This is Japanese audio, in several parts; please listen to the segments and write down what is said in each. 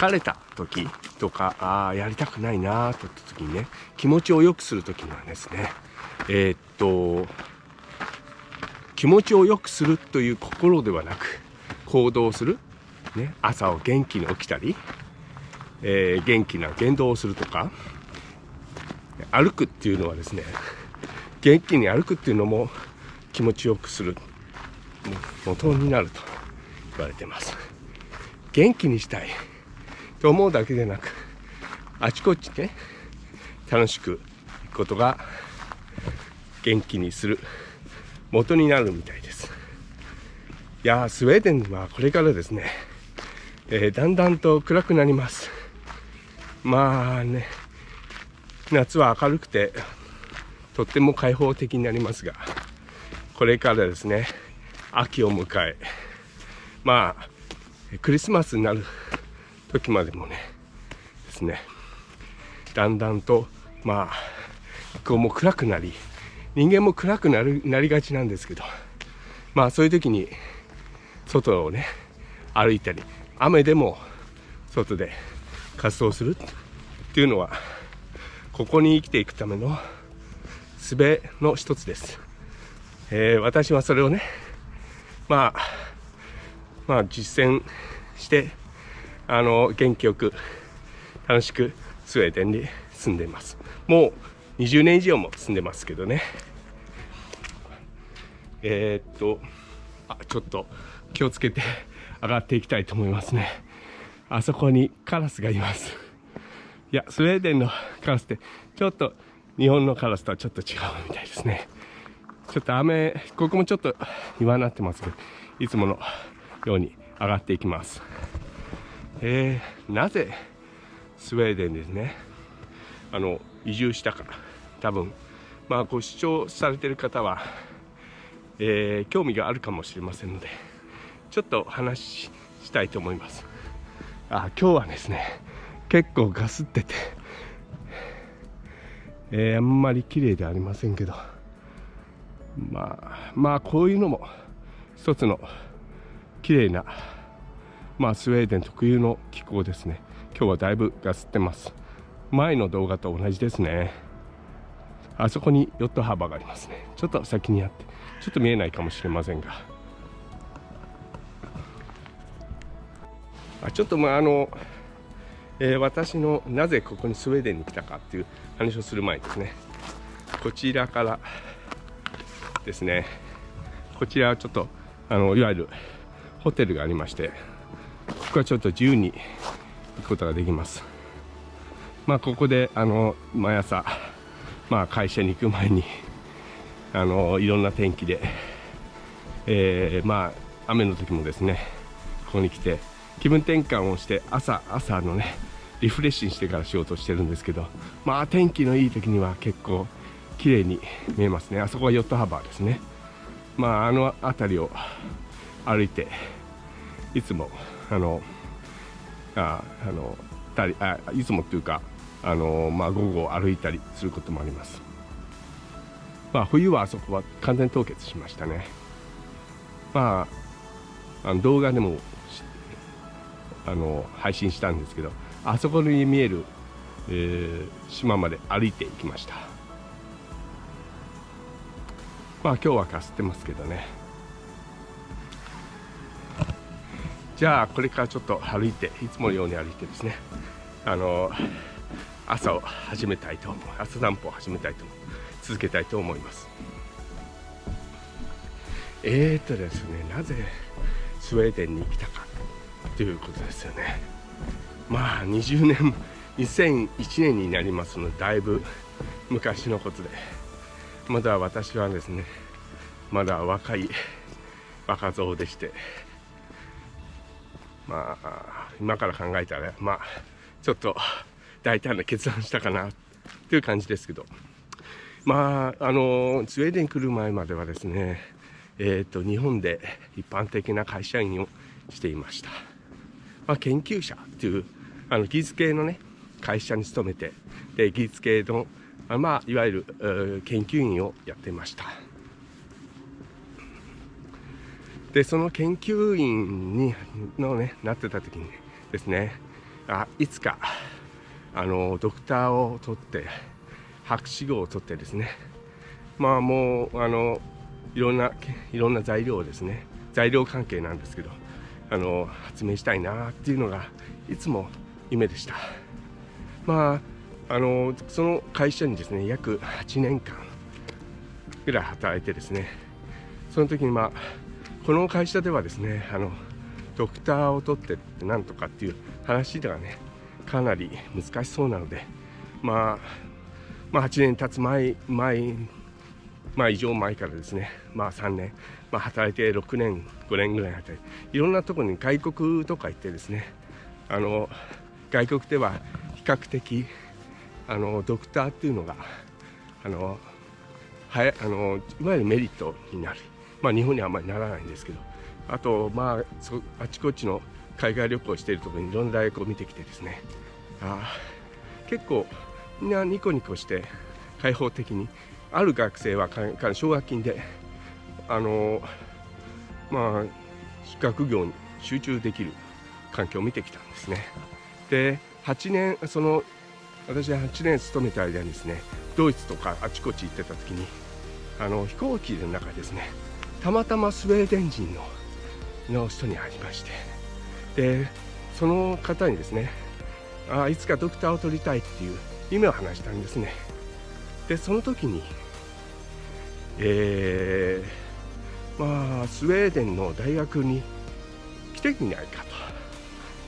疲れた時とか、やりたくないなといった時にね、気持ちを良くする時にはですね、気持ちを良くするという心ではなく行動する、ね、朝を元気に起きたり、元気な言動をするとか、歩くっていうのはですね、元気に歩くっていうのも気持ちよくする元になると言われています。元気にしたいと思うだけでなく、あちこちね、楽しく行くことが元気にする元になるみたいです。いやー、スウェーデンはこれからですね、だんだんと暗くなります。まあね、夏は明るくてとっても開放的になりますが、これからですね、秋を迎え、まあクリスマスになる時までもねですね、だんだんと気候も暗くなり、人間も暗くなりがちなんですけど、そういう時に外をね歩いたり、雨でも外で活動するっていうのは、ここに生きていくための術の一つです。私はそれをね、実践して元気よく楽しくスウェーデンに住んでいます。もう20年以上も住んでますけどね。ちょっと気をつけて上がっていきたいと思いますね。あそこにカラスがいます。いや、スウェーデンのカラスってちょっと日本のカラスとはちょっと違うみたいですね。ちょっとここもちょっと岩になってますけど、いつものように上がっていきます。なぜスウェーデンですね移住したか、多分ご視聴されている方は、興味があるかもしれませんので、ちょっと話したいと思います。今日はですね、結構ガスってて、あんまり綺麗ではありませんけど、こういうのも一つの綺麗なスウェーデン特有の気候ですね。今日はだいぶガスってます。前の動画と同じですね。あそこにヨットハーバーがありますね。ちょっと先にあってちょっと見えないかもしれませんが、ちょっと私のなぜここにスウェーデンに来たかっていう話をする前にですね、こちらからですね、こちらはちょっといわゆるホテルがありまして、ここはちょっと自由に行くことができます。ここで毎朝会社に行く前にいろんな天気で、雨の時もですね、ここに来て気分転換をして、朝のねリフレッシュしてから仕事をしてるんですけど、天気のいい時には結構綺麗に見えますね。あそこはヨットハーバーですね。辺りを歩いて、いつもいつもっていうか午後歩いたりすることもあります。冬はあそこは完全凍結しましたね。動画でも配信したんですけど、あそこに見える、島まで歩いていきました。今日はかすってますけどね。じゃあこれからちょっと歩いて、いつものように歩いてですね、朝を始めたいと思う。朝散歩を始めたいと思う。続けたいと思います。ですね、なぜスウェーデンに来たかということですよね。2001年になりますので、だいぶ昔のことで、まだ私はですね、まだ若造でして、今から考えたらちょっと大胆な決断したかなという感じですけど、スウェーデンに来る前まではですね、日本で一般的な会社員をしていました。研究者という技術系のね会社に勤めて、で技術系のいわゆる研究員をやっていました。でその研究員になってた時にですね、いつかドクターを取って博士号を取ってですね、もういろんな材料をですね、材料関係なんですけど発明したいなっていうのがいつも夢でした。その会社にですね約8年間ぐらい働いてですね、その時にこの会社ではですねドクターを取ってなんとかっていう話ではねかなり難しそうなので、8年経つ前以上前からですね、3年、働いて6年5年ぐらい働いて、いろんなところに外国とか行ってですね、外国では比較的ドクターっていうのがいわゆるメリットになる。日本にはあんまりならないんですけど、あとあちこちの海外旅行しているところにいろんな大学を見てきてですね、結構みんなニコニコして開放的に、ある学生は奨学金で学業に集中できる環境を見てきたんですね。で私が8年勤めた間にですね、ドイツとかあちこち行ってた時に飛行機の中でですね、たまたまスウェーデン人の人に会いまして、でその方にですね、いつかドクターを取りたいっていう夢を話したんですね。でその時にスウェーデンの大学に来てみないかと、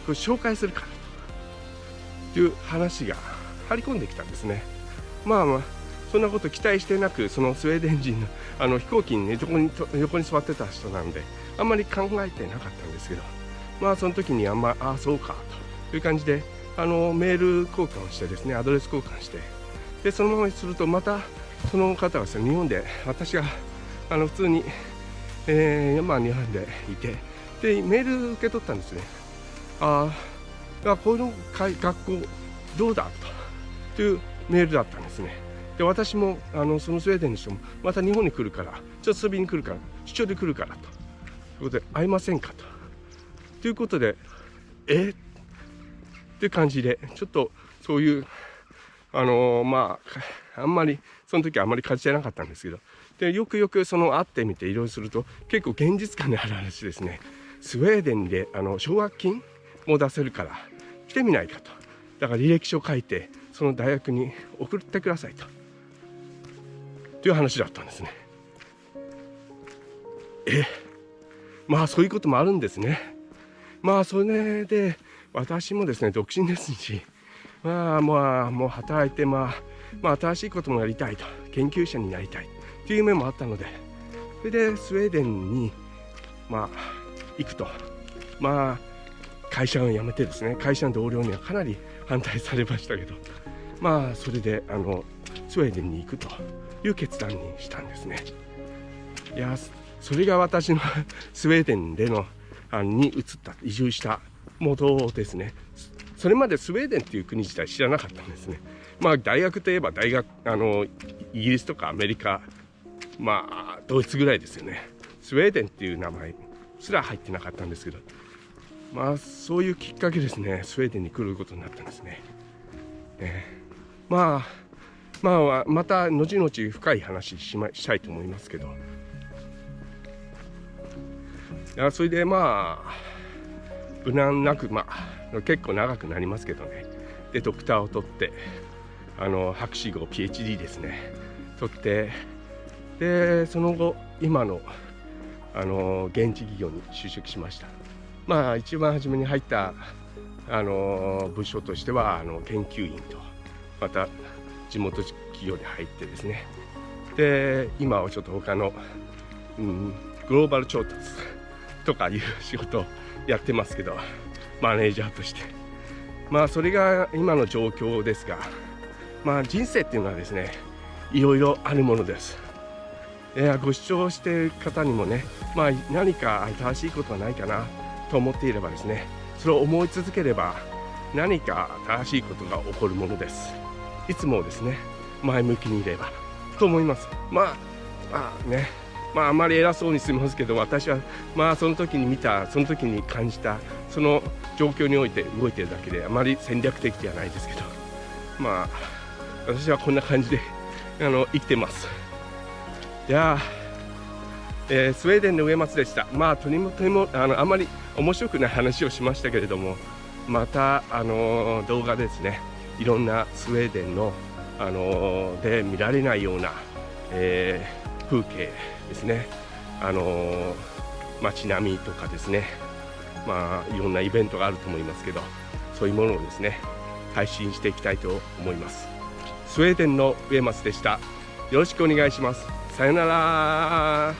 これ紹介するからという話が張り込んできたんですね。そんなこと期待してなく、そのスウェーデン人の飛行機にね横に座ってた人なんであんまり考えてなかったんですけど、その時にそうかという感じでメール交換をしてですね、アドレス交換して、でそのままするとまたその方がですね、日本で私が普通に、日本でいて、でメール受け取ったんですね。この学校どうだというメールだったんですね。で私もそのスウェーデンの人もまた日本に来るから、ちょっと遊びに来るから、出張で来るからということで、会いませんかということで、っていう感じで、ちょっとそういうあんまりその時はあんまり感じてなかったんですけど、でよく会ってみていろいろすると結構現実感のある話ですね。スウェーデンで奨学金も出せるから来てみないかと。だから履歴書を書いてその大学に送ってくださいという話だったんですね。そういうこともあるんですね。それで私もですね独身ですし、もう働いて新しいこともやりたいと、研究者になりたいという夢もあったので、それでスウェーデンに行くと、会社を辞めてですね、会社の同僚にはかなり反対されましたけど、それでスウェーデンに行くという決断にしたんですね。いや、それが私のスウェーデンでのに移住した元ですね。それまでスウェーデンっていう国自体知らなかったんですね。大学といえばイギリスとかアメリカ、ドイツぐらいですよね。スウェーデンっていう名前すら入ってなかったんですけど、そういうきっかけですね、スウェーデンに来ることになったんですね。また後々深い話したいと思いますけど、それで無難なく結構長くなりますけどね。でドクターを取って博士号 PhD ですね取って、でその後今の現地企業に就職しました。一番初めに入った部署としては研究員と、また地元企業に入ってですね、で今はちょっと他の、グローバル調達とかいう仕事をやってますけど、マネージャーとして、それが今の状況ですが、人生っていうのはですねいろいろあるものです。ご視聴している方にもね、何か新しいことはないかなと思っていればですね、それを思い続ければ何か新しいことが起こるものです。いつもですね前向きにいればと思います。あんまり偉そうにすみますけど、私はその時に見た、その時に感じた、その状況において動いてるだけで、あまり戦略的ではないですけど、私はこんな感じで生きてます。いやスウェーデンの上松でした。とてもあんまり面白くない話をしましたけれども、また動画ですね、いろんなスウェーデンので見られないような、風景ですね、街並みとかですね、いろんなイベントがあると思いますけど、そういうものをですね配信していきたいと思います。スウェーデンの上松でした。よろしくお願いします。さよなら。